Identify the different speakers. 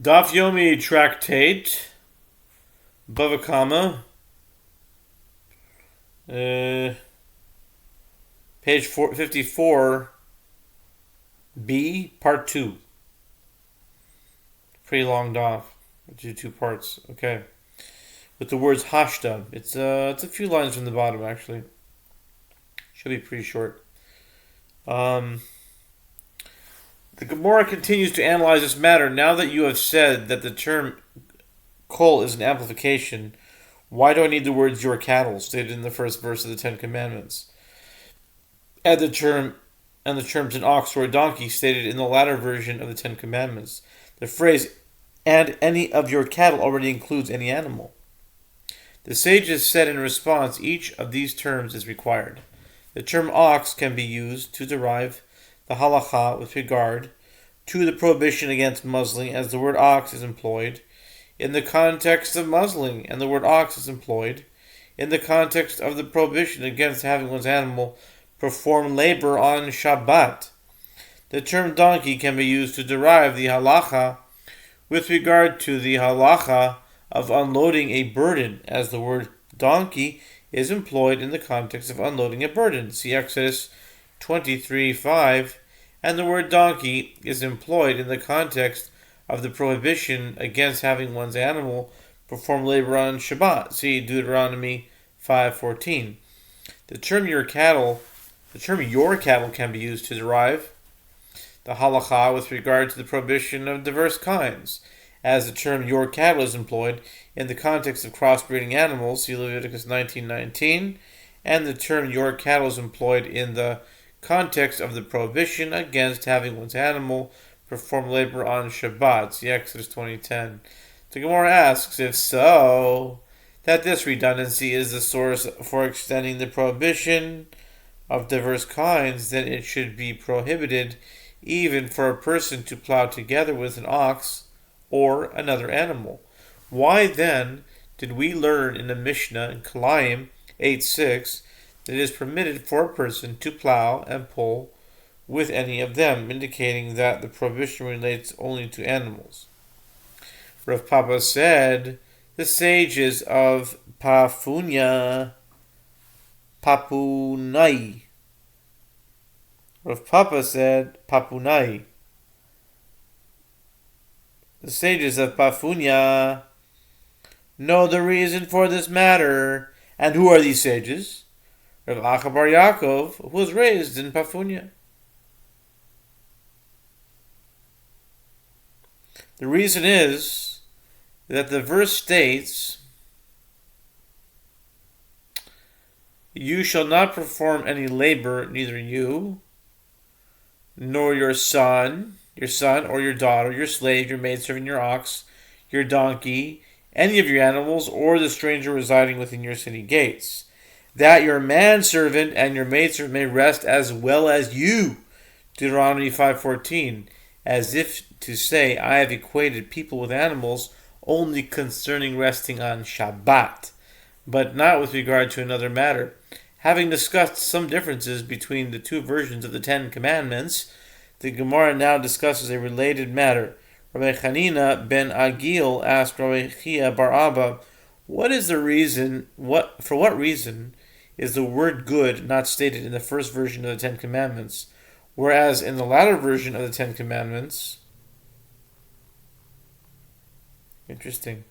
Speaker 1: Daf Yomi Tractate, Bava, page 54, B, part 2. Pretty long daf. We'll do 2 parts. Okay. With the words hashda. It's a few lines from the bottom, actually. Should be pretty short. The Gemara continues to analyze this matter. Now that you have said that the term kol is an amplification, why do I need the words your cattle stated in the first verse of the Ten Commandments? And the terms an ox or a donkey stated in the latter version of the Ten Commandments. The phrase and any of your cattle already includes any animal. The sages said in response, each of these terms is required. The term ox can be used to derive the halacha with regard to the prohibition against muzzling, as the word ox is employed in the context of muzzling, and the word ox is employed in the context of the prohibition against having one's animal perform labor on Shabbat. The term donkey can be used to derive the halacha with regard to the halacha of unloading a burden, as the word donkey is employed in the context of unloading a burden. See Exodus 23:5, and the word donkey is employed in the context of the prohibition against having one's animal perform labor on Shabbat. See Deuteronomy 5:14. The term your cattle can be used to derive the halacha with regard to the prohibition of diverse kinds, as the term your cattle is employed in the context of crossbreeding animals. See Leviticus 19:19, and the term your cattle is employed in the context of the prohibition against having one's animal perform labor on Shabbat. See Exodus 20:10. The Gemara asks, if so, that this redundancy is the source for extending the prohibition of diverse kinds, then it should be prohibited even for a person to plow together with an ox or another animal. Why then did we learn in the Mishnah in Kalayim 8:6 that it is permitted for a person to plow and pull with any of them, indicating that the prohibition relates only to animals? Rav Papa said, the sages of Papunai. Rav Papa said, Papunai. The sages of Papunya know the reason for this matter. And who are these sages? Rav Acha bar Yaakov, who was raised in Papunya. The reason is that the verse states, you shall not perform any labor, neither you, nor your son or your daughter, your slave, your maidservant, your ox, your donkey, any of your animals, or the stranger residing within your city gates, that your manservant and your maidservant may rest as well as you. Deuteronomy 5:14, as if to say, I have equated people with animals only concerning resting on Shabbat, but not with regard to another matter. Having discussed some differences between the two versions of the Ten Commandments, the Gemara now discusses a related matter. Rabbi Chanina ben Agil asked Rabbi Chia bar Abba, for what reason is the word good not stated in the first version of the Ten Commandments, whereas in the latter version of the Ten Commandments? Interesting.